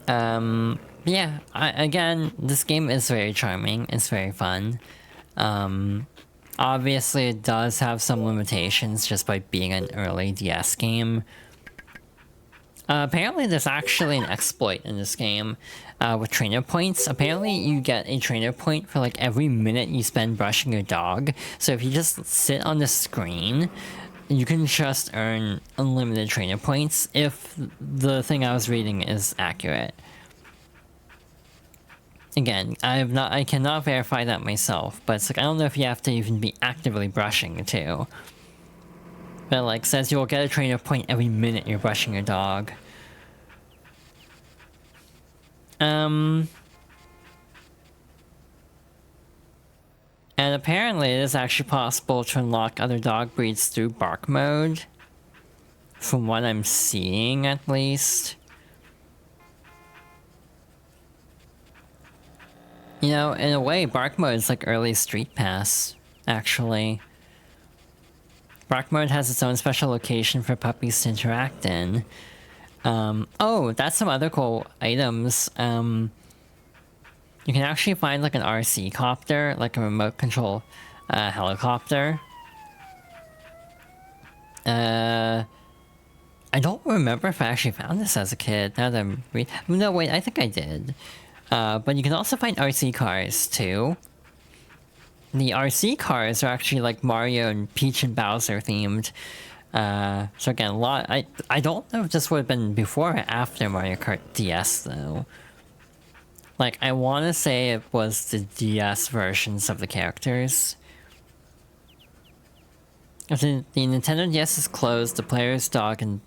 Yeah, again, this game is very charming. It's very fun. Obviously, it does have some limitations just by being an early DS game. Apparently, there's actually an exploit in this game with trainer points. Apparently, you get a trainer point for like every minute you spend brushing your dog. So if you just sit on the screen, you can just earn unlimited trainer points if the thing I was reading is accurate. Again, I cannot verify that myself, but it's like I don't know if you have to even be actively brushing too. But like says you'll get a trainer point every minute you're brushing your dog. And apparently it is actually possible to unlock other dog breeds through bark mode. From what I'm seeing, at least. You know, in a way, bark mode is like early Street Pass, actually. Bark mode has its own special location for puppies to interact in. Oh, that's some other cool items. You can actually find like an RC copter, like a remote control helicopter. I don't remember if I actually found this as a kid. Now that I'm no, wait, I think I did. But you can also find RC cars too. The RC cars are actually like Mario and Peach and Bowser themed. So again, a lot. I don't know if this would have been before or after Mario Kart DS though. Like I want to say it was the DS versions of the characters. If the Nintendo DS is closed, the player's dog and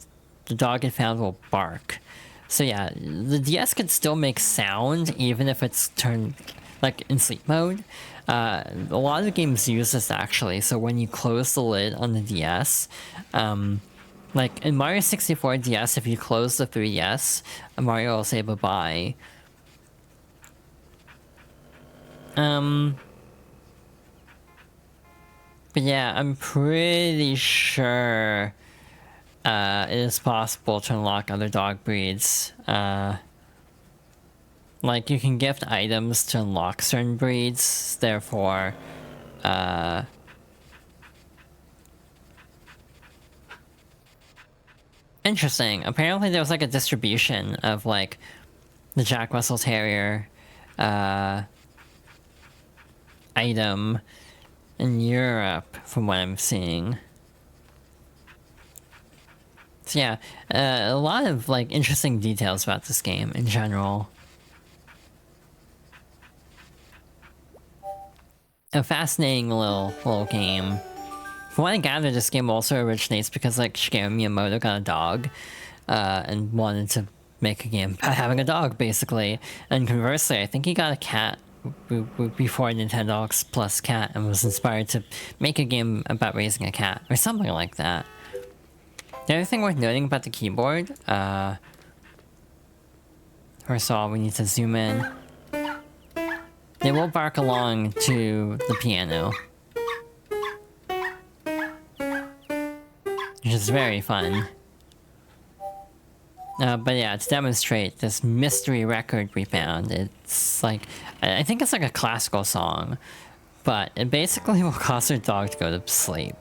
the dog it found will bark. So yeah, the DS could still make sound even if it's turned like in sleep mode. A lot of games use this actually. So when you close the lid on the DS, like in Mario 64 DS, if you close the 3DS, Mario will say bye-bye. But yeah, I'm pretty sure it is possible to unlock other dog breeds. Like, you can gift items to unlock certain breeds, therefore, interesting. Apparently there was, like, a distribution of, like, the Jack Russell Terrier, item in Europe, from what I'm seeing. So yeah, a lot of, like, interesting details about this game in general. A fascinating little game. From what I gather, this game also originates because like Shigeru Miyamoto got a dog, and wanted to make a game about having a dog, basically. And conversely, I think he got a cat before Nintendogs plus cat, and was inspired to make a game about raising a cat, or something like that. The other thing worth noting about the keyboard, first of all, we need to zoom in. They will bark along to the piano, which is very fun. But yeah, to demonstrate this mystery record we found, it's like, I think it's like a classical song, but it basically will cause your dog to go to sleep.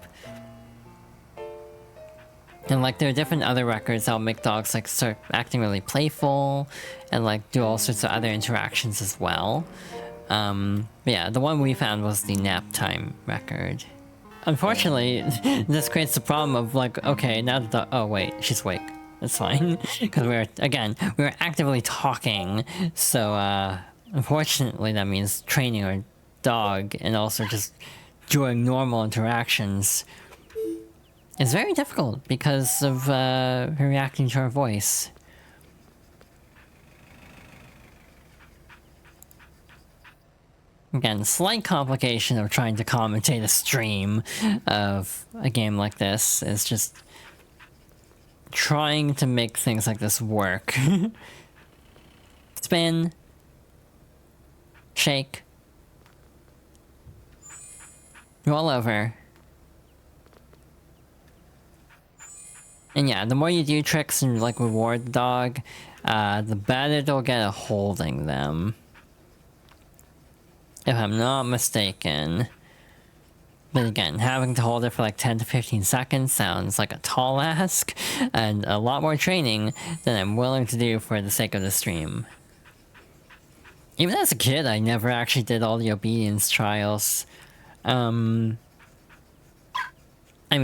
And like there are different other records that'll make dogs like start acting really playful, and like do all sorts of other interactions as well. Yeah, the one we found was the nap time record. Unfortunately, this creates the problem of like, okay, now the oh wait, she's awake. It's fine. Because we were actively talking, so unfortunately that means training our dog and also just doing normal interactions is very difficult because of her reacting to our voice. Again, slight complication of trying to commentate a stream of a game like this is just trying to make things like this work. Spin. Shake. Roll over. And yeah, the more you do tricks and like reward the dog, the better they'll get at holding them. If I'm not mistaken. But again, having to hold it for like 10 to 15 seconds sounds like a tall ask, and a lot more training than I'm willing to do for the sake of the stream. Even as a kid, I never actually did all the obedience trials. I mean,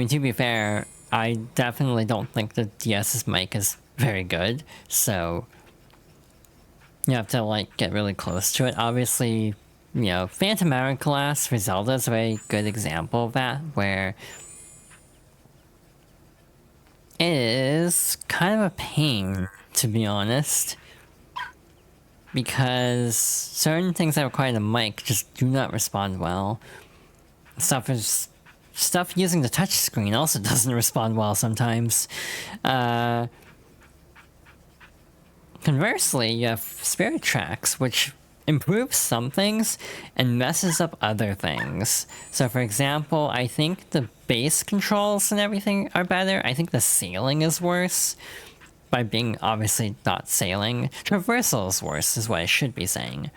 to be fair, I definitely don't think the DS's mic is very good, so you have to like get really close to it. Obviously, you know, Phantom Hourglass for Zelda is a very good example of that, where it is kind of a pain, to be honest, because certain things that require the mic just do not respond well. Stuff using the touchscreen also doesn't respond well sometimes. Conversely, you have Spirit Tracks, which improves some things and messes up other things. So for example, I think the base controls and everything are better. I think the sailing is worse. By being obviously not sailing. Traversal is worse, is what I should be saying.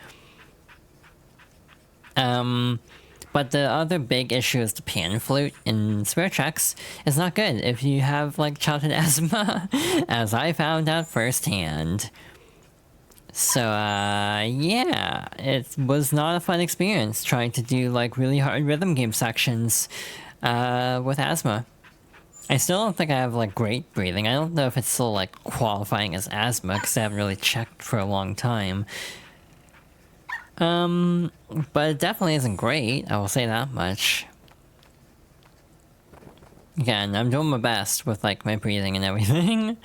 But the other big issue is the pan flute in Spirit Tracks is not good if you have like childhood asthma, as I found out firsthand. So, yeah, it was not a fun experience trying to do like really hard rhythm game sections with asthma. I still don't think I have like great breathing. I don't know if it's still like qualifying as asthma because I haven't really checked for a long time. But it definitely isn't great, I will say that much. Again, I'm doing my best with like my breathing and everything.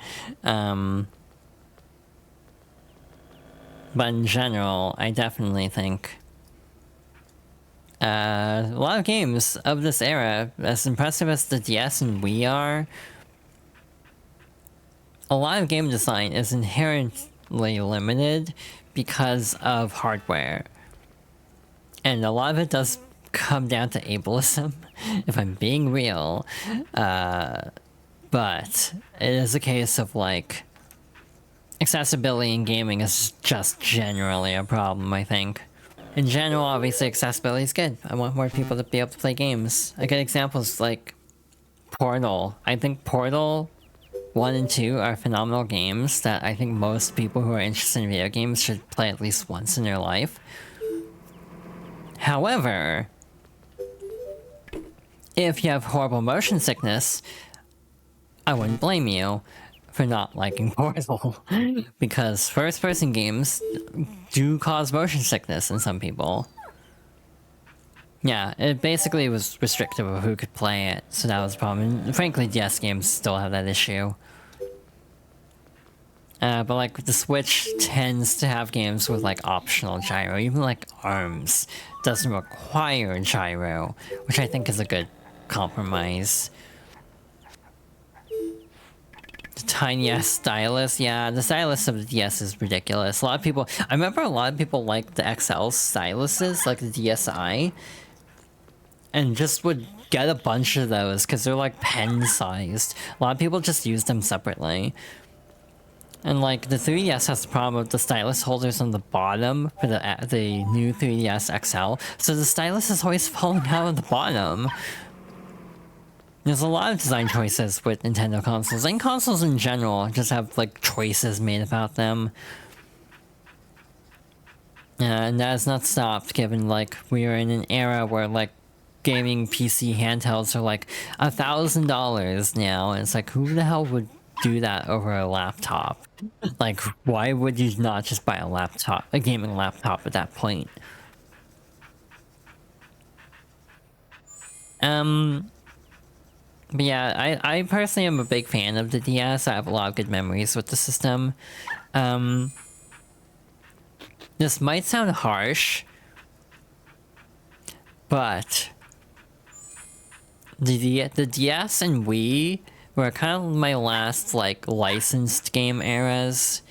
But in general, I definitely think a lot of games of this era, as impressive as the DS and Wii are, a lot of game design is inherently limited because of hardware. And a lot of it does come down to ableism, if I'm being real. But it is a case of like, accessibility in gaming is just generally a problem, I think. In general, obviously accessibility is good. I want more people to be able to play games. A good example is like Portal. I think Portal 1 and 2 are phenomenal games that I think most people who are interested in video games should play at least once in their life. However, if you have horrible motion sickness, I wouldn't blame you for not liking Portal, because first-person games do cause motion sickness in some people. Yeah, it basically was restrictive of who could play it, so that was a problem. And frankly, DS games still have that issue. But like, the Switch tends to have games with like optional gyro, even like ARMS doesn't require gyro, which I think is a good compromise. The tiny ass stylus, yeah, the stylus of the DS is ridiculous. A lot of people, I remember a lot of people like the XL styluses, like the DSi, and just would get a bunch of those because they're like pen-sized. A lot of people just use them separately. And like, the 3DS has the problem with the stylus holders on the bottom for the new 3DS XL, so the stylus is always falling out of the bottom. There's a lot of design choices with Nintendo consoles, and consoles in general just have like choices made about them. And that has not stopped, given like we are in an era where like gaming PC handhelds are like $1,000 now, and it's like, who the hell would do that over a laptop? Like, why would you not just buy a gaming laptop at that point? But yeah, I personally am a big fan of the DS. I have a lot of good memories with the system. This might sound harsh, but the DS and Wii were kind of my last like licensed game eras.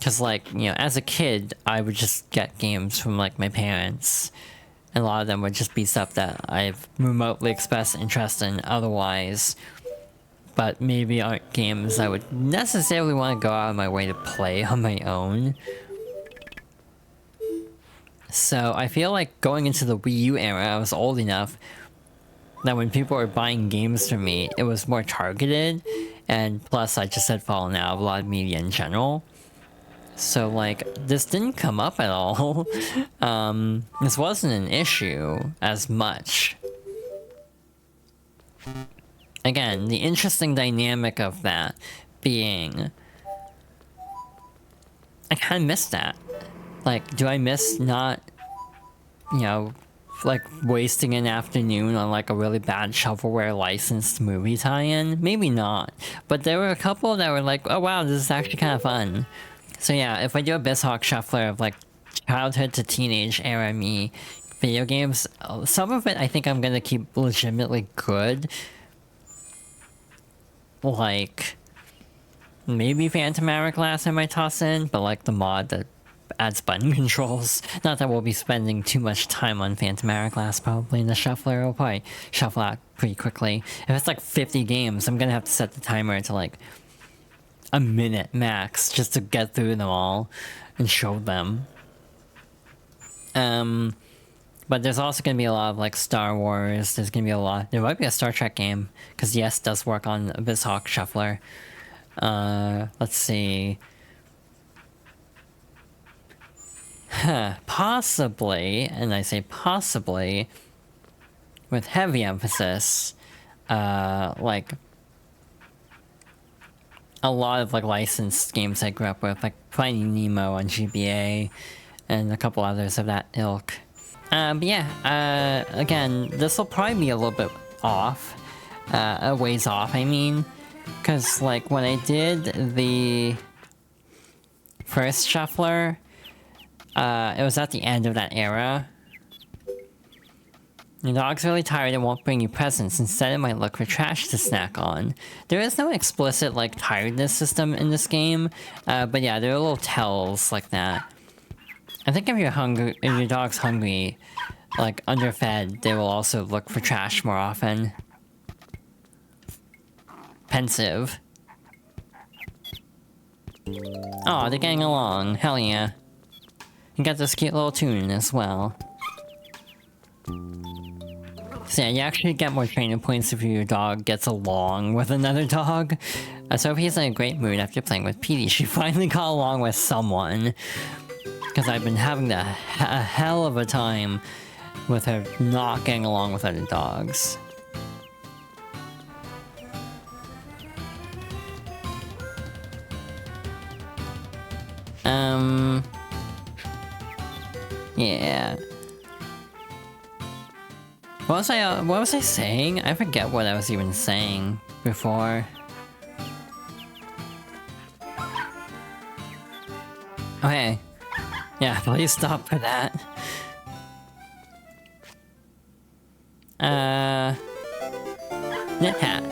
Cause like, you know, as a kid, I would just get games from like my parents. And a lot of them would just be stuff that I've remotely expressed interest in otherwise. but maybe aren't games I would necessarily want to go out of my way to play on my own. So I feel like going into the Wii U era, I was old enough that when people were buying games from me, it was more targeted, and plus I just had fallen out of a lot of media in general. So like, this didn't come up at all. This wasn't an issue as much. Again, the interesting dynamic of that being, I kind of miss that. Like, do I miss not, you know, like wasting an afternoon on like a really bad shovelware licensed movie tie-in? Maybe not. But there were a couple that were like, oh wow, this is actually kind of fun. So yeah, if I do a Bishock shuffler of like childhood to teenage era me video games, some of it I think I'm gonna keep legitimately good. Like, maybe Phantom Hourglass I might toss in, but like the mod that adds button controls. Not that we'll be spending too much time on Phantom Hourglass probably in the shuffler. It'll probably shuffle out pretty quickly. If it's like 50 games, I'm gonna have to set the timer to like a minute max just to get through them all and show them. But there's also gonna be a lot of like Star Wars. There's gonna be a lot. There might be a Star Trek game because yes, does work on Bishock shuffler. Let's see. Possibly, and I say possibly with heavy emphasis, like a lot of like licensed games I grew up with, like Finding Nemo on GBA and a couple others of that ilk. But yeah, again, this will probably be a little bit off, a ways off, I mean, because like when I did the first shuffler, it was at the end of that era. Your dog's really tired and won't bring you presents. Instead, it might look for trash to snack on. There is no explicit, like, tiredness system in this game. But yeah, there are little tells like that. I think if you're hungry, if your dog's hungry, like, underfed, they will also look for trash more often. Pensive. Aw, they're getting along. Hell yeah. You got this cute little tune as well. So yeah, you actually get more training points if your dog gets along with another dog. Sophie's in a great mood after playing with Petey. She finally got along with someone. Because I've been having a hell of a time with her not getting along with other dogs. Yeah. What was I saying? I forget what I was even saying before. Okay. Yeah, please stop for that. Knit hat.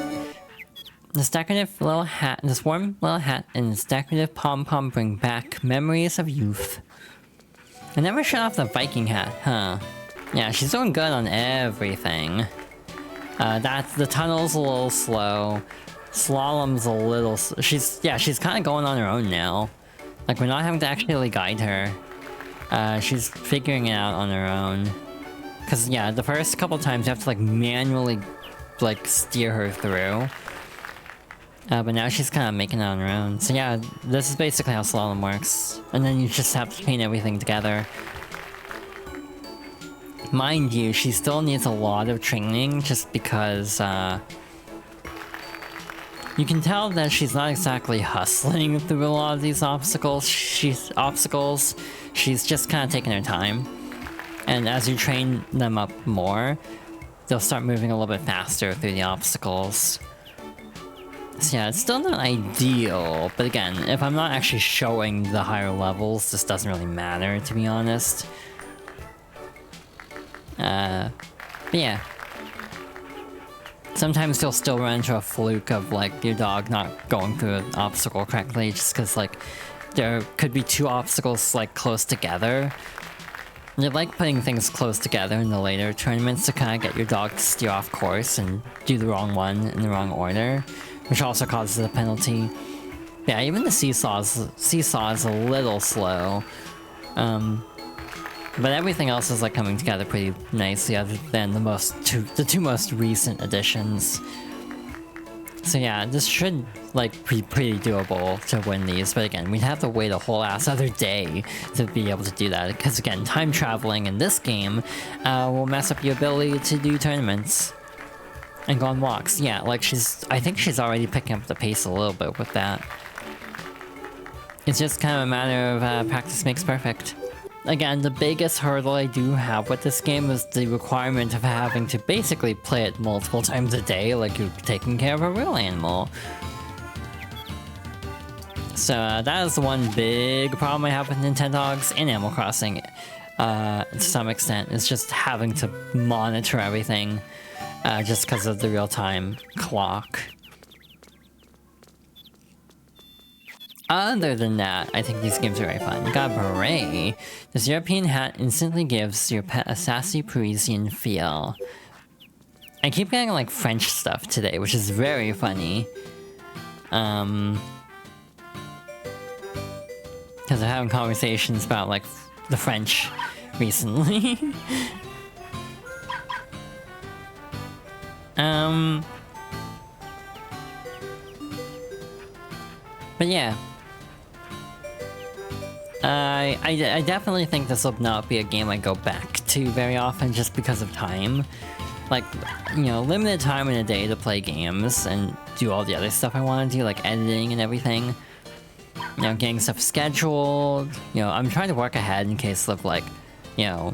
This decorative little hat, this warm little hat and its decorative pom-pom bring back memories of youth. I never shut off the Viking hat, huh? Yeah, she's doing good on everything. The tunnel's a little slow. Slalom's a little... She's kind of going on her own now. Like, we're not having to actually guide her. She's figuring it out on her own. Because, yeah, the first couple times you have to, like, manually, like, steer her through. But now she's kind of making it on her own. So yeah, this is basically how slalom works. And then you just have to chain everything together. Mind you, she still needs a lot of training just because, you can tell that she's not exactly hustling through a lot of these obstacles. She's just kind of taking her time. And as you train them up more, they'll start moving a little bit faster through the obstacles. So yeah, it's still not ideal, but again, if I'm not actually showing the higher levels, this doesn't really matter, to be honest. But yeah. Sometimes you'll still run into a fluke of, like, your dog not going through an obstacle correctly, just because, like, there could be two obstacles, like, close together. You like putting things close together in the later tournaments to kind of get your dog to steer off course and do the wrong one in the wrong order. which also causes a penalty. Yeah, even the seesaw is a little slow. But everything else is like coming together pretty nicely, other than the two most recent additions. So yeah, this should like be pretty doable to win these, but again, we'd have to wait a whole ass other day to be able to do that, because again, time traveling in this game will mess up your ability to do tournaments and go on walks. Yeah, like I think she's already picking up the pace a little bit with that. It's just kind of a matter of practice makes perfect. Again, the biggest hurdle I do have with this game is the requirement of having to basically play it multiple times a day, like you're taking care of a real animal. So that is the one big problem I have with Nintendogs and Animal Crossing, to some extent. It's just having to monitor everything, just because of the real-time clock. Other than that, I think these games are very fun. Got a beret. This European hat instantly gives your pet a sassy Parisian feel. I keep getting like French stuff today, which is very funny. Because I'm having conversations about like the French recently. But yeah. I definitely think this will not be a game I go back to very often just because of time. Like, you know, limited time in a day to play games and do all the other stuff I want to do, like editing and everything. You know, getting stuff scheduled. You know, I'm trying to work ahead in case of, like, you know,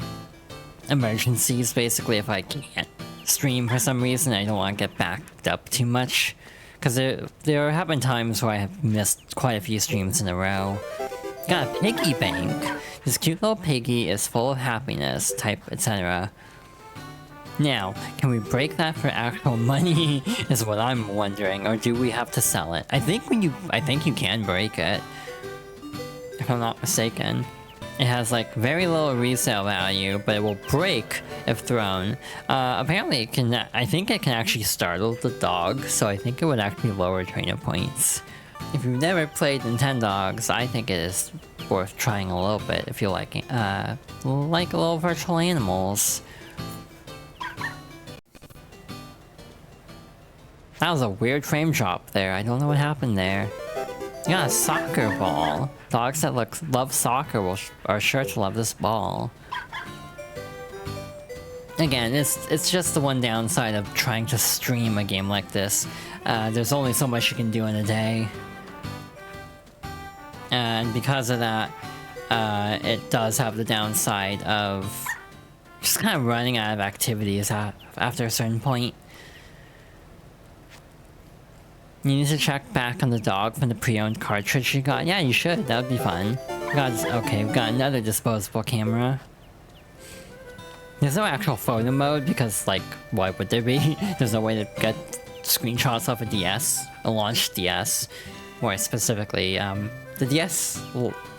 emergencies, basically, if I can't stream for some reason. I don't want to get backed up too much. Because there have been times where I have missed quite a few streams in a row. Got a piggy bank. This cute little piggy is full of happiness, type, etc. Now, can we break that for actual money is what I'm wondering, or do we have to sell it? I think you can break it, if I'm not mistaken. It has like very little resale value, but it will break if thrown. Apparently it can, I think it can actually startle the dog, so I think it would actually lower trainer points. If you've never played Nintendogs, I think it is worth trying a little bit if you like little virtual animals. That was a weird frame drop there. I don't know what happened there. You got a soccer ball. Dogs that love soccer are sure to love this ball. Again, it's just the one downside of trying to stream a game like this. There's only so much you can do in a day. And because of that, it does have the downside of just kind of running out of activities after a certain point. You need to check back on the dog from the pre-owned cartridge you got. Yeah, you should. That would be fun. Okay, we've got another disposable camera. There's no actual photo mode because, like, why would there be? There's no way to get screenshots off a DS, a launched DS. More specifically, the DSi,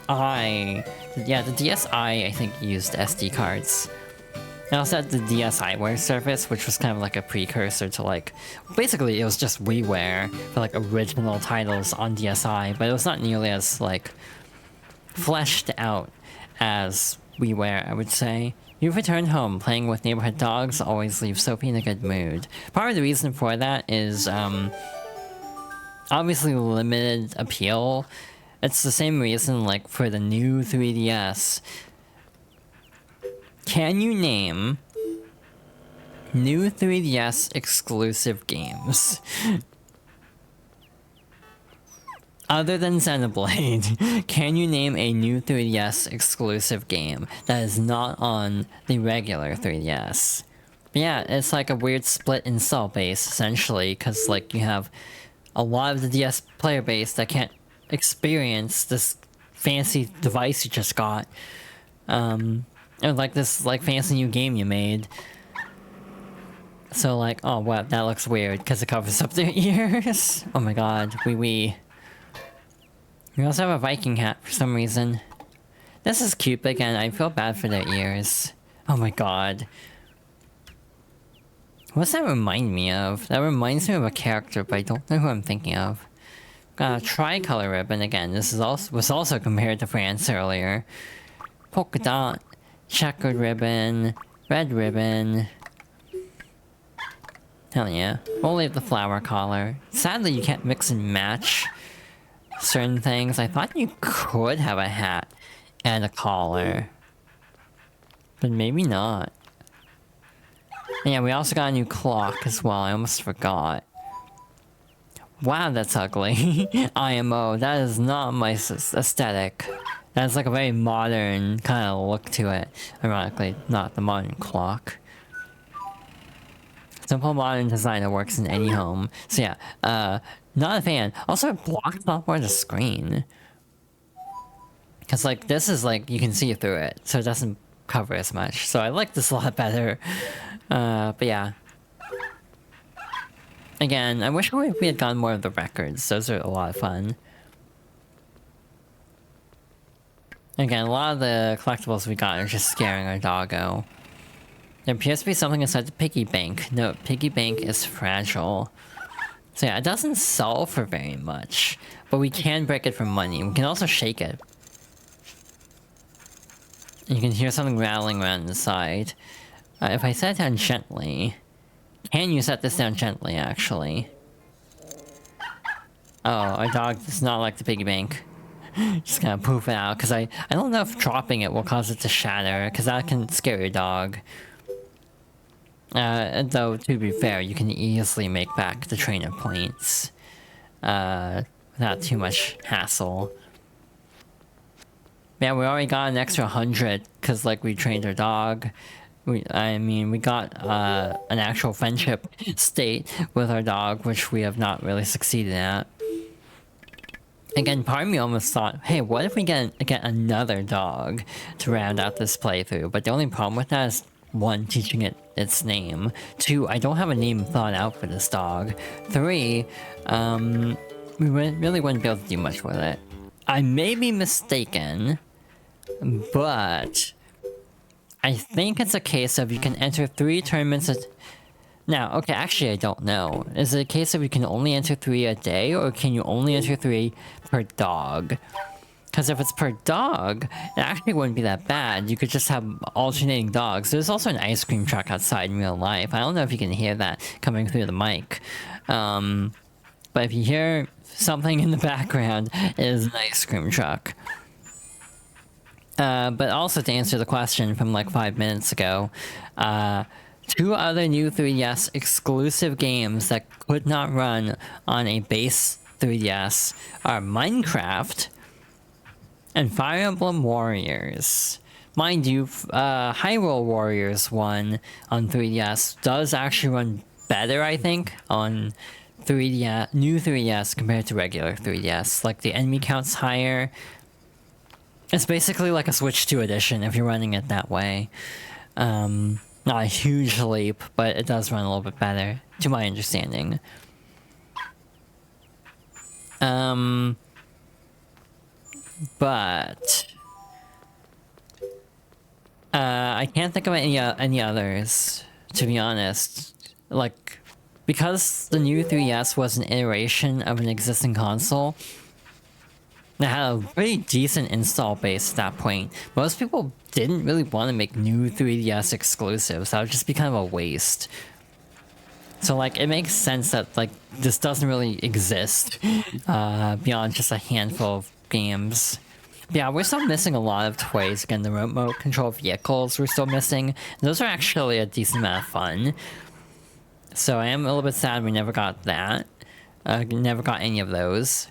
the DSi I think used SD cards. I also had the DSiWare service, which was kind of like a precursor to like... Basically, it was just WiiWare for like original titles on DSi, but it was not nearly as like fleshed out as WiiWare, I would say. You've returned home. Playing with neighborhood dogs always leaves Sophie in a good mood. Part of the reason for that is obviously limited appeal. It's the same reason like for the new 3DS. Can you name new 3DS exclusive games? Other than Xenoblade, can you name a new 3DS exclusive game that is not on the regular 3DS? Yeah, it's like a weird split install base, essentially, because like you have a lot of the DS player base that can't experience this fancy device you just got. Or like this like fancy new game you made. So like, oh wow, that looks weird because it covers up their ears. Oh my god, wee. We also have a Viking hat for some reason. This is cute, but again, I feel bad for their ears. Oh my god. What's that remind me of? That reminds me of a character, but I don't know who I'm thinking of. Got a tricolor ribbon again. This is also compared to France earlier. Polka dot, checkered ribbon, red ribbon. Hell yeah. We'll leave the flower collar. Sadly, you can't mix and match certain things. I thought you could have a hat and a collar, but maybe not. And yeah, we also got a new clock as well. I almost forgot. Wow, that's ugly. IMO, that is not my aesthetic. That's like a very modern kind of look to it. Ironically, not the modern clock. Simple modern design that works in any home. So yeah, not a fan. Also, it blocks a lot more of the screen. Because like, this is like, you can see through it. So it doesn't cover as much. So I like this a lot better. But yeah. Again, I wish we had gotten more of the records. Those are a lot of fun. Again, a lot of the collectibles we got are just scaring our doggo. There appears to be something inside the piggy bank. No, piggy bank is fragile. So yeah, it doesn't sell for very much. But we can break it for money. We can also shake it. You can hear something rattling around inside. If I set it down gently... Can you set this down gently, actually? Oh, our dog does not like the piggy bank. Just gonna poof it out, because I don't know if dropping it will cause it to shatter, because that can scare your dog. Though, to be fair, you can easily make back the trainer points. Without too much hassle. Yeah, we already got an extra 100, because, like, we trained our dog. We got an actual friendship state with our dog, which we have not really succeeded at. Again, part of me almost thought, hey, what if we get another dog to round out this playthrough? But the only problem with that is, 1, teaching it its name. 2, I don't have a name thought out for this dog. 3, we really wouldn't be able to do much with it. I may be mistaken, but... I think it's a case of you can enter 3 tournaments Now, okay, actually I don't know. Is it a case of you can only enter 3 a day, or can you only enter 3 per dog? Because if it's per dog, it actually wouldn't be that bad. You could just have alternating dogs. There's also an ice cream truck outside in real life. I don't know if you can hear that coming through the mic. But if you hear something in the background, it is an ice cream truck. But also to answer the question from like 5 minutes ago, 2 other new 3DS exclusive games that could not run on a base 3DS are Minecraft and Fire Emblem Warriors. Mind you, Hyrule Warriors 1 on 3DS does actually run better, I think, on 3DS, new 3DS compared to regular 3DS. Like, the enemy count's higher. It's basically like a Switch 2 edition if you're running it that way. Not a huge leap, but it does run a little bit better, to my understanding. But... I can't think of any others, to be honest. Like, because the new 3DS was an iteration of an existing console, it had a pretty decent install base at that point. Most people didn't really want to make new 3DS exclusives. That would just be kind of a waste. So, like, it makes sense that, like, this doesn't really exist beyond just a handful of games. But yeah, we're still missing a lot of toys. Again, the remote control vehicles we're still missing. Those are actually a decent amount of fun. So I am a little bit sad we never got that. Never got any of those.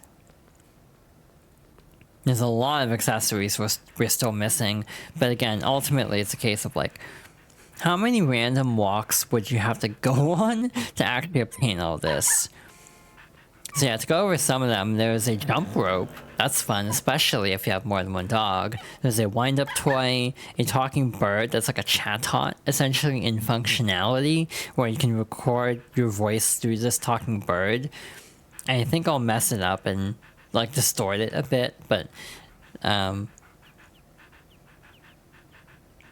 There's a lot of accessories we're still missing, but again, ultimately it's a case of like, how many random walks would you have to go on to actually obtain all this? So yeah, to go over some of them, there's a jump rope. That's fun, especially if you have more than one dog. There's a wind-up toy, a talking bird that's like a chatbot, essentially in functionality, where you can record your voice through this talking bird. And I think I'll mess it up and like distort it a bit, but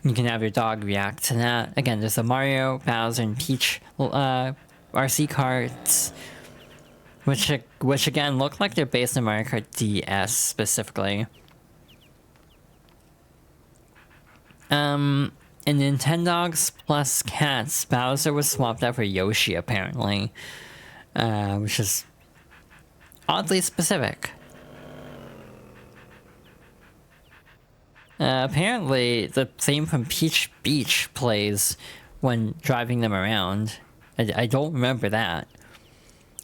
You can have your dog react to that. Again, there's the Mario, Bowser, and Peach RC carts, which again look like they're based on Mario Kart DS specifically. In Nintendogs plus Cats, Bowser was swapped out for Yoshi apparently, which is oddly specific. Apparently, the theme from Peach Beach plays when driving them around. I don't remember that.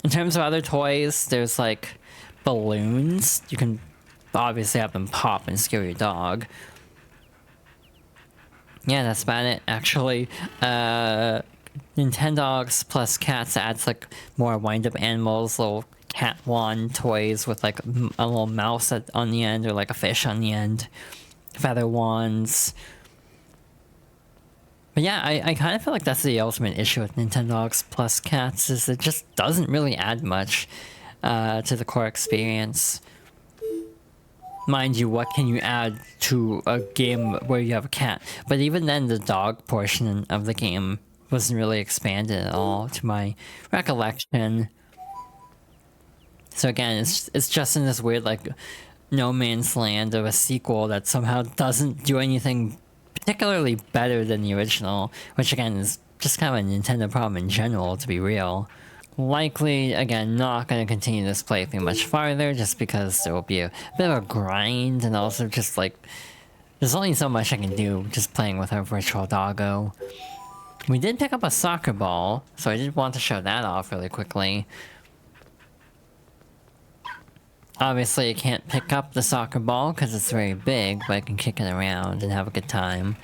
In terms of other toys, there's like balloons. You can obviously have them pop and scare your dog. Yeah, that's about it, actually. Nintendogs plus Cats adds like more wind-up animals, little cat wand toys with like a little mouse on the end or like a fish on the end. Feather wands. But yeah, I kind of feel like that's the ultimate issue with Nintendogs plus Cats, is it just doesn't really add much to the core experience. Mind you, what can you add to a game where you have a cat? But even then, the dog portion of the game wasn't really expanded at all, to my recollection. So again, it's just in this weird, like, no man's land of a sequel that somehow doesn't do anything particularly better than the original, which again is just kind of a Nintendo problem in general, to be real. Likely, again, not going to continue this playthrough much farther, just because there will be a bit of a grind, and also just like, there's only so much I can do just playing with our virtual doggo. We did pick up a soccer ball, so I did want to show that off really quickly. Obviously, I can't pick up the soccer ball because it's very big, but I can kick it around and have a good time.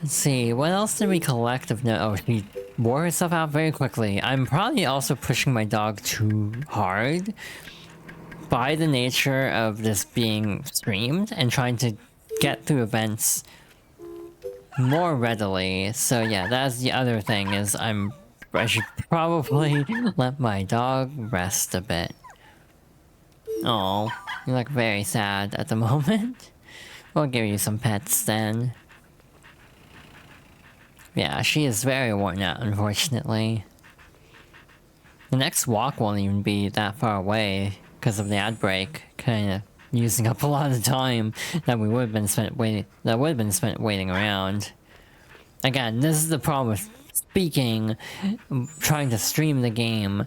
Let's see, what else did we collect of no- oh, she wore herself out very quickly. I'm probably also pushing my dog too hard by the nature of this being streamed and trying to get through events more readily. So yeah, that's the other thing, is I should probably let my dog rest a bit. Oh, you look very sad at the moment. We'll give you some pets then. Yeah, she is very worn out, unfortunately. The next walk won't even be that far away because of the ad break, kind of using up a lot of time that we would have been spent waiting around. Again, this is the problem with speaking, trying to stream the game.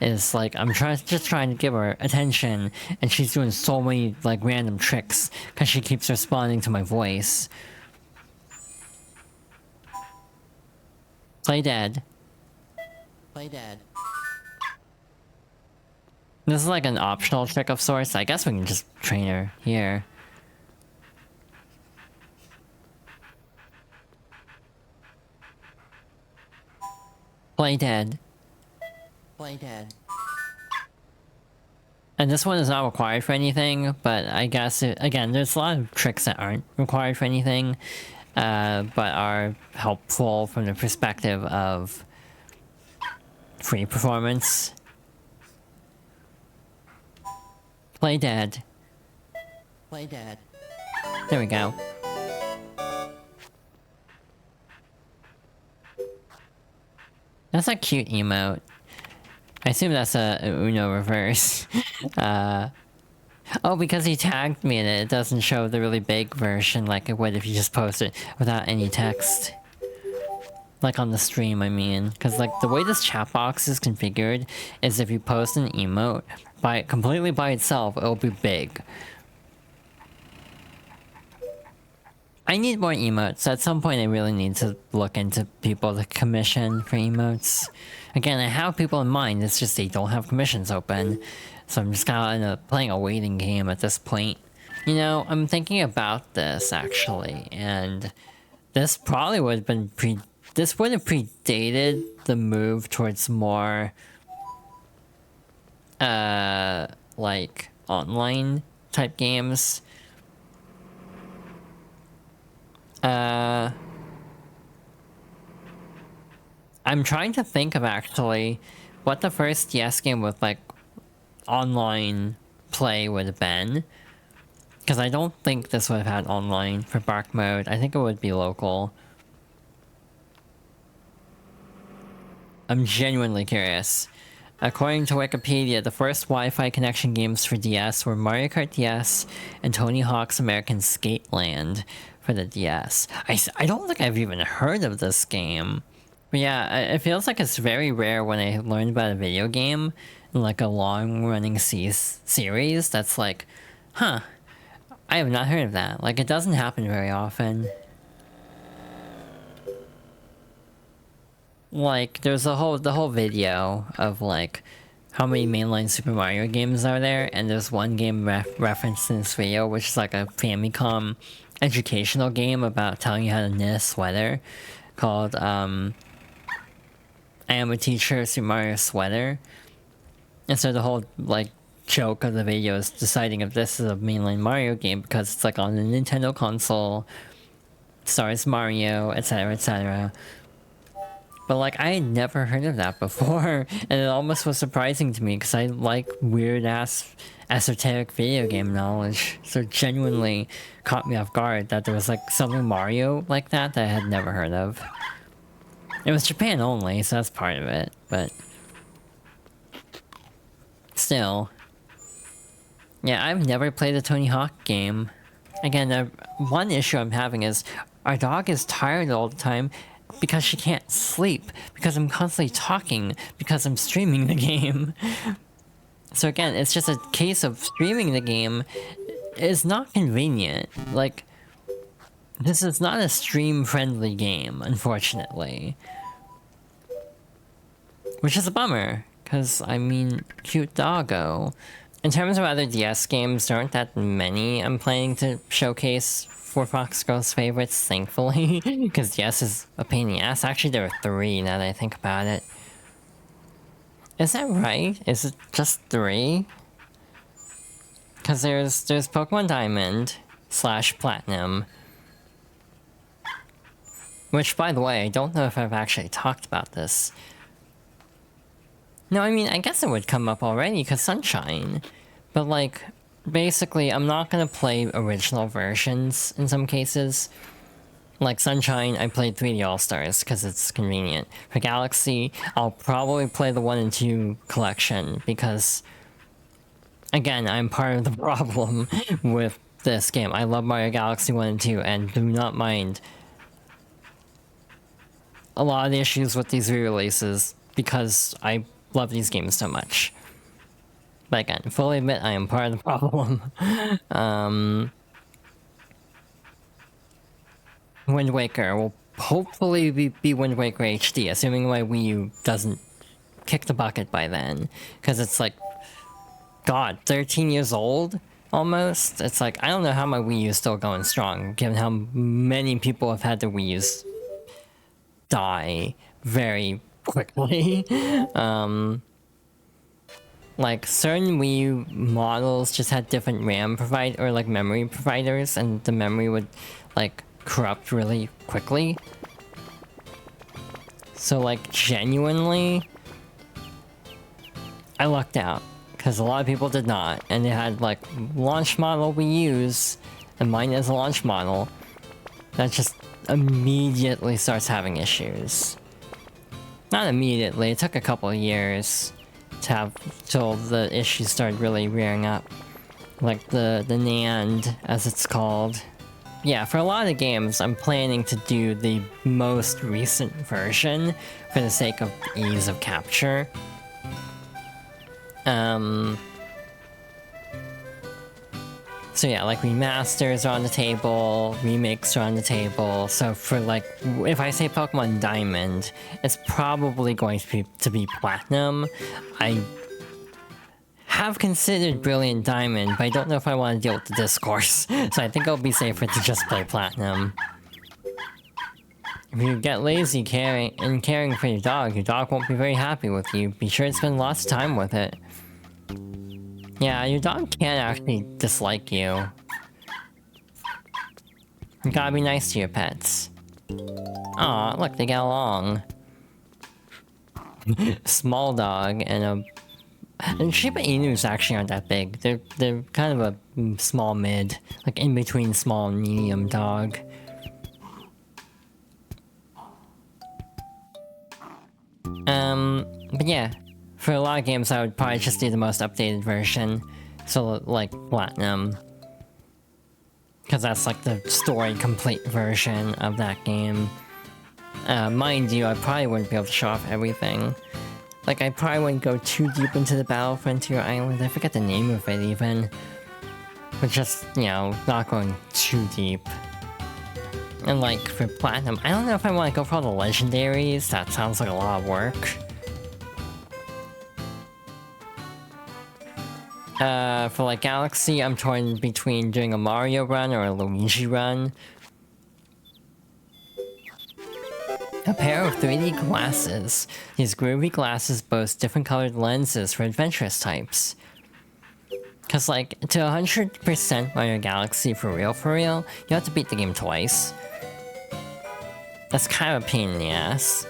Is like, I'm just trying to give her attention, and she's doing so many like random tricks because she keeps responding to my voice. Play dead. Play dead. This is like an optional trick of sorts. I guess we can just train her here. Play dead. Play dead. And this one is not required for anything, but I guess, again, there's a lot of tricks that aren't required for anything, but are helpful from the perspective of free performance. Play dead. Play dead. There we go. That's a cute emote. I assume that's a Uno reverse. Oh, because he tagged me in it, it doesn't show the really big version like it would if you just post it without any text. Like on the stream, I mean. Because like the way this chat box is configured is if you post an emote completely by itself, it'll be big. I need more emotes. At some point I really need to look into people to commission for emotes. Again, I have people in mind, it's just they don't have commissions open. So I'm just kind of playing a waiting game at this point. You know, I'm thinking about this actually, and this probably would have been this would have predated the move towards more like online type games. I'm trying to think of actually what the first DS game with like online play would have been. Because I don't think this would have had online for bark mode. I think it would be local. I'm genuinely curious. According to Wikipedia, the first Wi-Fi connection games for DS were Mario Kart DS and Tony Hawk's American Skateland for the DS. I don't think I've even heard of this game. But yeah, it feels like it's very rare when I learn about a video game, like a long-running series, that's like, huh, I have not heard of that. Like, it doesn't happen very often. Like, there's the whole video of like how many mainline Super Mario games are there, and there's one game referenced in this video, which is like a Famicom educational game about telling you how to knit a sweater, called I Am a Teacher Super Mario Sweater. And so the whole like joke of the video is deciding if this is a mainline Mario game because it's like on the Nintendo console, stars Mario, etc, etc. But like, I had never heard of that before, and it almost was surprising to me because I like weird-ass esoteric video game knowledge. So it genuinely caught me off guard that there was like something Mario like that I had never heard of. It was Japan only, so that's part of it, but still. Yeah, I've never played a Tony Hawk game. Again, one issue I'm having is our dog is tired all the time because she can't sleep, because I'm constantly talking, because I'm streaming the game. So again, it's just a case of streaming the game is not convenient. Like, this is not a stream-friendly game, unfortunately. Which is a bummer, because, I mean, cute doggo. In terms of other DS games, there aren't that many I'm planning to showcase for Fox Girls favorites, thankfully, because DS is a pain in the ass. Actually, there are 3 now that I think about it. Is that right? Is it just 3? Because there's Pokemon Diamond / Platinum. Which, by the way, I don't know if I've actually talked about this. No, I mean, I guess it would come up already, because Sunshine. But, like, basically, I'm not gonna play original versions in some cases. Like Sunshine, I played 3D All-Stars, because it's convenient. For Galaxy, I'll probably play the 1 and 2 collection, because, again, I'm part of the problem with this game. I love Mario Galaxy 1 and 2, and do not mind a lot of the issues with these re-releases, because I love these games so much. But again, fully admit I am part of the problem. Wind Waker will hopefully be Wind Waker HD, assuming my Wii U doesn't kick the bucket by then. Because it's like, God, 13 years old? Almost? It's like, I don't know how my Wii U is still going strong, given how many people have had their Wii U's die very quickly. Like, certain Wii U models just had different RAM or like memory providers, and the memory would like corrupt really quickly. So like, genuinely, I lucked out, because a lot of people did not, and they had like launch model Wii U's, and mine is a launch model that just immediately starts having issues. Not immediately, it took a couple of years to have till the issues started really rearing up. Like the NAND, as it's called. Yeah, for a lot of games, I'm planning to do the most recent version for the sake of ease of capture. So yeah, like remasters are on the table, remakes are on the table, so for like, if I say Pokemon Diamond, it's probably going to be Platinum. I have considered Brilliant Diamond, but I don't know if I want to deal with the discourse, so I think it'll be safer to just play Platinum. If you get lazy caring for your dog won't be very happy with you. Be sure to spend lots of time with it. Yeah, your dog can't actually dislike you. You gotta be nice to your pets. Aw, look, they get along. Small dog and a And Shiba Inus actually aren't that big. They're kind of a small mid, like in between small and medium dog. But yeah, for a lot of games I would probably just do the most updated version. So like Platinum. Because that's like the story complete version of that game. Mind you, I probably wouldn't be able to show off everything. Like, I probably wouldn't go too deep into the Battle Frontier Island. I forget the name of it even. But just, you know, not going too deep. And like, for Platinum, I don't know if I want to go for all the legendaries. That sounds like a lot of work. For like Galaxy, I'm torn between doing a Mario run or a Luigi run. A pair of 3D glasses. These groovy glasses boast different colored lenses for adventurous types. Cause like, to 100% Mario Galaxy for real, you have to beat the game twice. That's kind of a pain in the ass.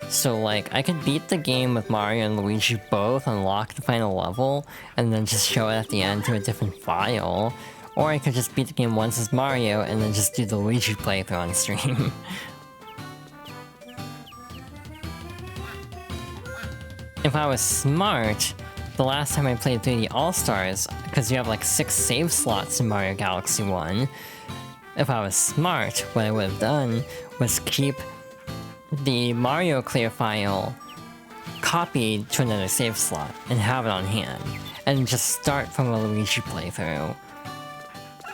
So like, I could beat the game with Mario and Luigi both, unlock the final level, and then just show it at the end to a different file. Or I could just beat the game once as Mario, and then just do the Luigi playthrough on stream. If I was smart, the last time I played 3D All-Stars, because you have like 6 save slots in Mario Galaxy 1, if I was smart, what I would have done was keep the Mario clear file copied to another save slot and have it on hand, and just start from a Luigi playthrough.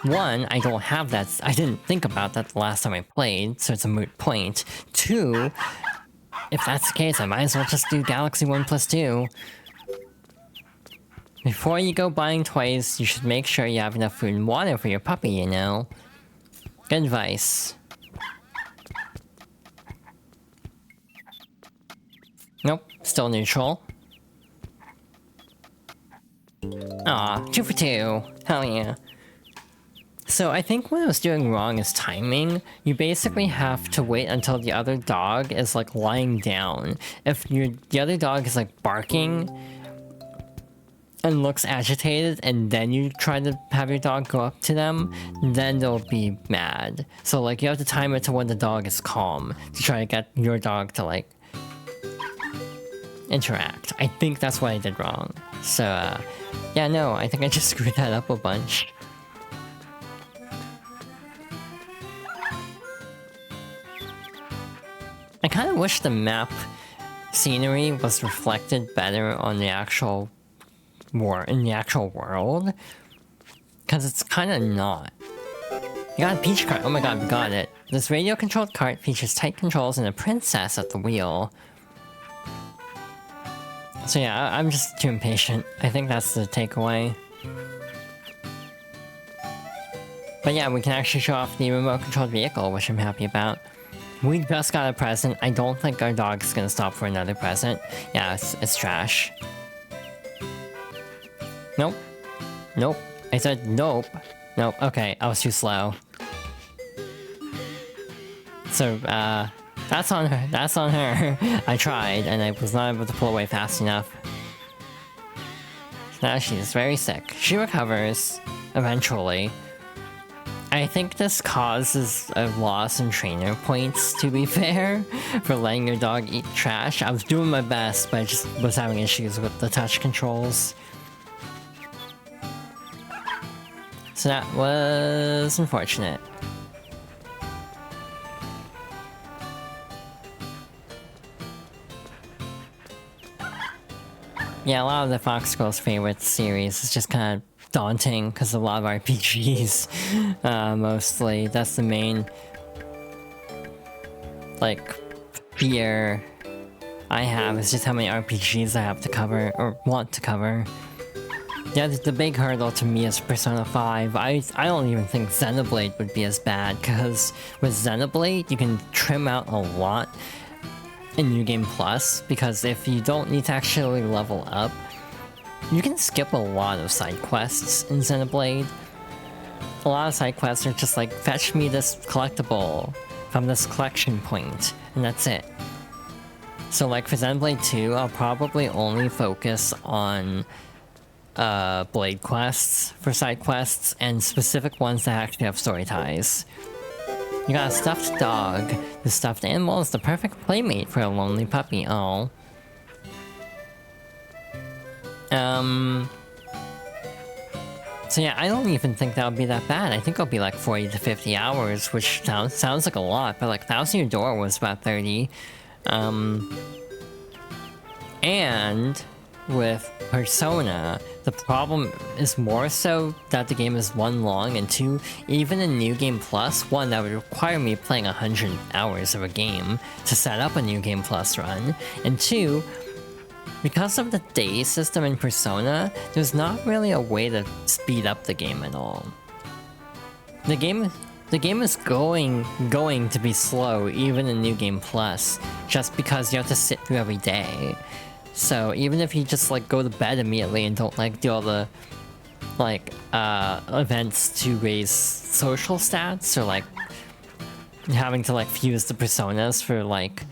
One, I don't have that, I didn't think about that the last time I played, so it's a moot point. Two, if that's the case, I might as well just do Galaxy 1 plus 2. Before you go buying toys, you should make sure you have enough food and water for your puppy, you know? Good advice. Nope, still neutral. Aw, 2 for 2. Hell yeah. So I think what I was doing wrong is timing. You basically have to wait until the other dog is like lying down. If the other dog is like barking and looks agitated, and then you try to have your dog go up to them, then they'll be mad. So like you have to time it to when the dog is calm to try to get your dog to like interact. I think that's what I did wrong. So yeah, no, I think I just screwed that up a bunch. I kind of wish the map scenery was reflected better on the actual in the actual world, because it's kind of not. You got a peach cart. Oh my god, we got it. This radio-controlled cart features tight controls and a princess at the wheel. So yeah, I'm just too impatient. I think that's the takeaway. But yeah, we can actually show off the remote-controlled vehicle, which I'm happy about. We just got a present. I don't think our dog's gonna stop for another present. Yeah, it's trash. Nope. Nope. I said nope. Nope. Okay, I was too slow. So, that's on her. That's on her. I tried, and I was not able to pull away fast enough. Now she's very sick. She recovers, eventually. I think this causes a loss in trainer points, to be fair, for letting your dog eat trash. I was doing my best, but I just was having issues with the touch controls. So that was unfortunate. Yeah, a lot of the Fox Girls' favorite series is just kind of daunting because a lot of RPGs, mostly. That's the main, like, fear I have, is just how many RPGs I have to cover, or want to cover. Yeah, the big hurdle to me is Persona 5. I don't even think Xenoblade would be as bad, because with Xenoblade, you can trim out a lot in New Game Plus, because if you don't need to actually level up, you can skip a lot of side quests in Xenoblade. A lot of side quests are just like, fetch me this collectible from this collection point, and that's it. So like for Xenoblade 2, I'll probably only focus on blade quests for side quests, and specific ones that actually have story ties. You got a stuffed dog. The stuffed animal is the perfect playmate for a lonely puppy. Oh. So yeah, I don't even think that would be that bad. I think it'll be like 40 to 50 hours, which sounds like a lot, but like Thousand Year Door was about 30. And with Persona, the problem is more so that the game is one, long, and two, even in New Game Plus, one, that would require me playing 100 hours of a game to set up a New Game Plus run, and two, because of the day system in Persona, there's not really a way to speed up the game at all. The game is going to be slow even in New Game Plus, just because you have to sit through every day. So even if you just like go to bed immediately and don't like do all the like events to raise social stats, or like having to like fuse the personas for like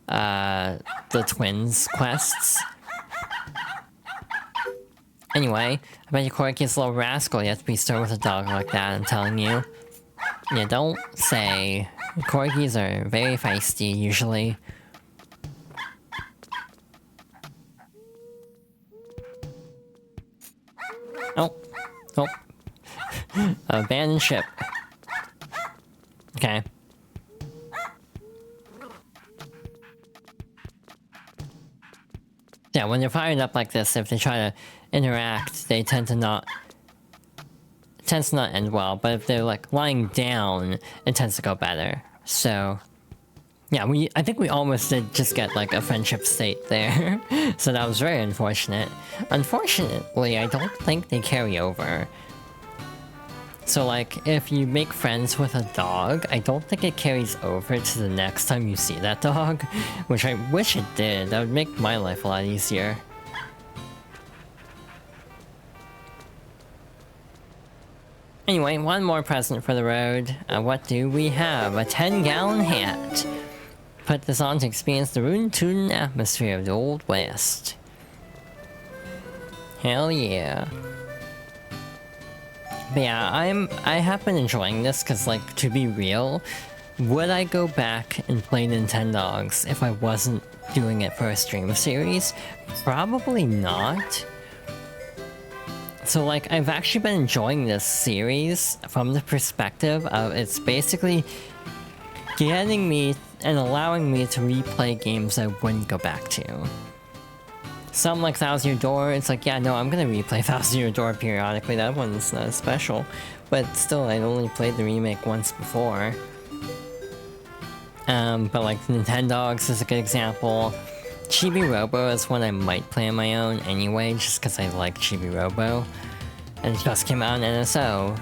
the twins quests. Anyway, I bet you Koiki's a little rascal. You have to be stern with a dog like that, I'm telling you. Yeah, don't say. Corgis are very feisty, usually. Oh. Oh. Abandoned ship. Okay. Yeah, when they're fired up like this, if they try to interact, they tend to not end well, but if they're like lying down, it tends to go better. So yeah, I think we almost did just get like a friendship state there. So that was very unfortunate. Unfortunately, I don't think they carry over. So like, if you make friends with a dog, I don't think it carries over to the next time you see that dog, which I wish it did. That would make my life a lot easier. Anyway, one more present for the road. What do we have? A 10-gallon hat. Put this on to experience the rootin' atmosphere of the Old West. Hell yeah. But yeah, I have been enjoying this because, like, to be real, would I go back and play Nintendogs if I wasn't doing it for a stream series? Probably not. So, like, I've actually been enjoying this series from the perspective of it's basically getting me and allowing me to replay games I wouldn't go back to. Some like Thousand Year Door, it's like, yeah, no, I'm gonna replay Thousand Year Door periodically, that one's not special. But still, I'd only played the remake once before. But like Nintendogs is a good example. Chibi Robo is one I might play on my own anyway, just because I like Chibi Robo. And it just came out on NSO.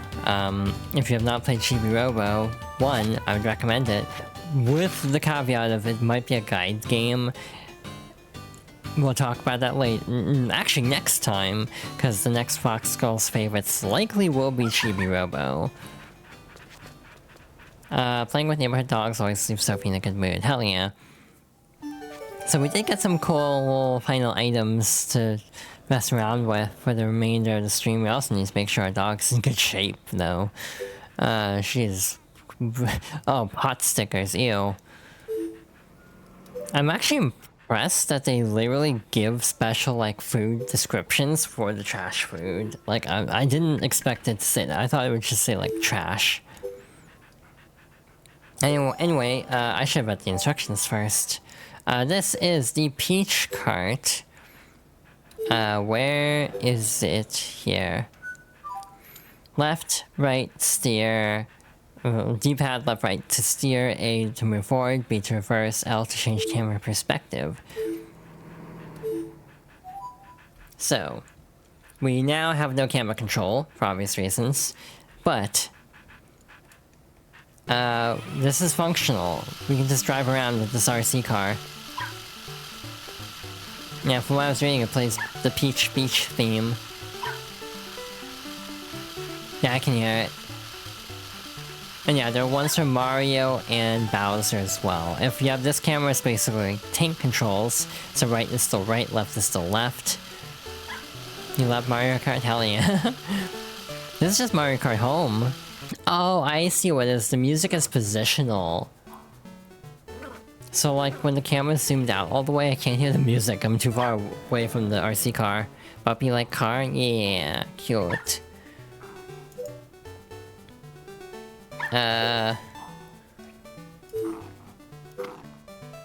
If you have not played Chibi Robo, one, I would recommend it. With the caveat of it might be a guide game. We'll talk about that actually next time, because the next Fox Girls favorites likely will be Chibi Robo. Playing with neighborhood dogs always leaves Sophie in a good mood. Hell yeah. So we did get some cool little final items to mess around with for the remainder of the stream. We also need to make sure our dog's in good shape, though. She's... oh, pot stickers, ew. I'm actually impressed that they literally give special, like, food descriptions for the trash food. Like, I didn't expect it to say that. I thought it would just say, like, trash. Anyway, I should have read the instructions first. This is the Peach Cart. Where is it here? Left, right, steer. D-pad, left, right to steer, A to move forward, B to reverse, L to change camera perspective. So, we now have no camera control, for obvious reasons, but this is functional. We can just drive around with this RC car. Yeah, from what I was reading, it plays the Peach Beach theme. Yeah, I can hear it. And yeah, there are ones for Mario and Bowser as well. If you have this camera, it's basically tank controls. So right is still right, left is still left. You love Mario Kart? Hell yeah. This is just Mario Kart Home. Oh, I see what it is. The music is positional. So like when the camera's zoomed out all the way, I can't hear the music. I'm too far away from the RC car. Puppy like car? Yeah, cute. Well,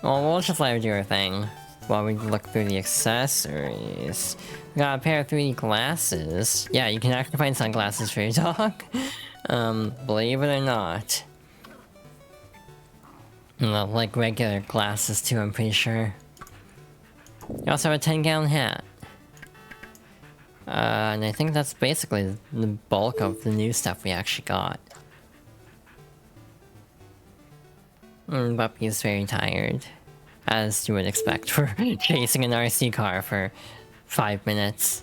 we'll just let her do her thing while we look through the accessories. We got a pair of 3D glasses. Yeah, you can actually find sunglasses for your dog. Believe it or not. Well, like regular glasses too, I'm pretty sure. You also have a 10-gallon hat. And I think that's basically the bulk of the new stuff we actually got. Puppy's very tired. As you would expect for chasing an RC car for 5 minutes.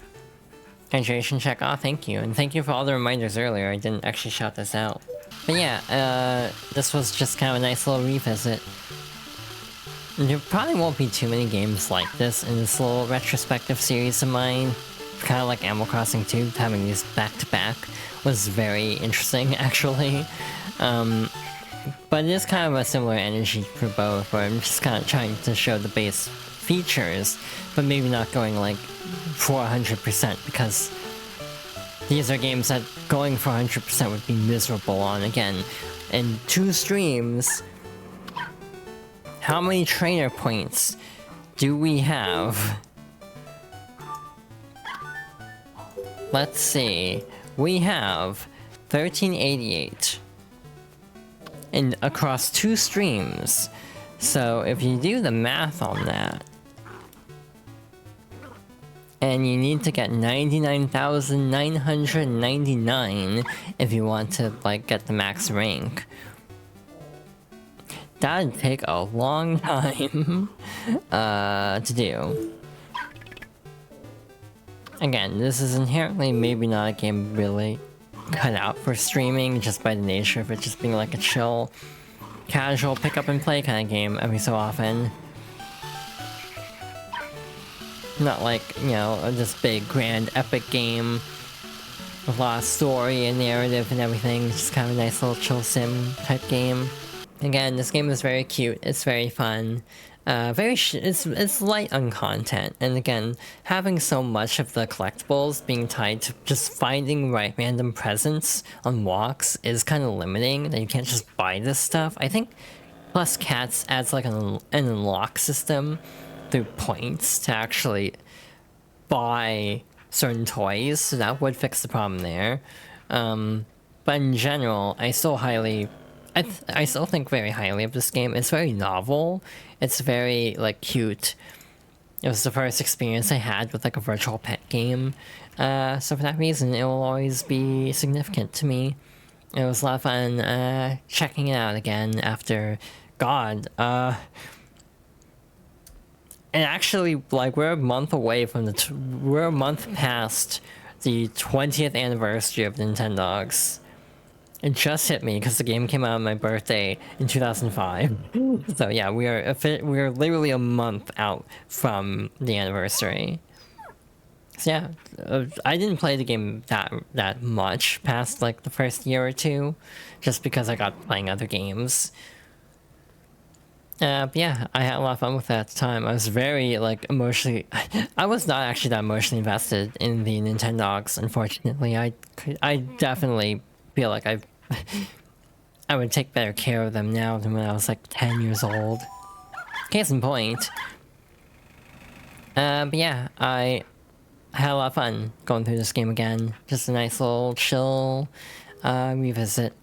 Hydration check. Oh, thank you. And thank you for all the reminders earlier. I didn't actually shout this out. But yeah, this was just kind of a nice little revisit. There probably won't be too many games like this in this little retrospective series of mine. Kind of like Animal Crossing 2, having these back-to-back was very interesting, actually. But it is kind of a similar energy for both, where I'm just kind of trying to show the base features, but maybe not going like 400% because these are games that going for 100% would be miserable on. Again, in 2 streams, how many trainer points do we have? Let's see. We have 1388 and across 2 streams. So if you do the math on that, and you need to get 99,999 if you want to like get the max rank. That'd take a long time to do. Again, this is inherently maybe not a game really cut out for streaming, just by the nature of it just being like a chill, casual pick up and play kind of game every so often. Not like, you know, this big, grand, epic game with a lot of story and narrative and everything. Just kind of a nice little chill sim type game. Again, this game is very cute. It's very fun. It's light on content, and again, having so much of the collectibles being tied to just finding random presents on walks is kind of limiting, that you can't just buy this stuff. I think Plus Cats adds like an unlock system through points to actually buy certain toys, so that would fix the problem there. But in general, I still think very highly of this game. It's very novel. It's very, like, cute. It was the first experience I had with, like, a virtual pet game. So for that reason, it will always be significant to me. It was a lot of fun, checking it out again after... God, and actually, like, we're a month away from we're a month past the 20th anniversary of Nintendogs. It just hit me because the game came out on my birthday in 2005. So yeah, we are literally a month out from the anniversary. So yeah, I didn't play the game that much past like the first year or two, just because I got playing other games. But yeah, I had a lot of fun with that at the time. I was very like emotionally. I was not actually that emotionally invested in the Nintendogs. Unfortunately, I definitely feel like I would take better care of them now than when I was like 10 years old. Case in point. But yeah, I had a lot of fun going through this game again. Just a nice little chill revisit.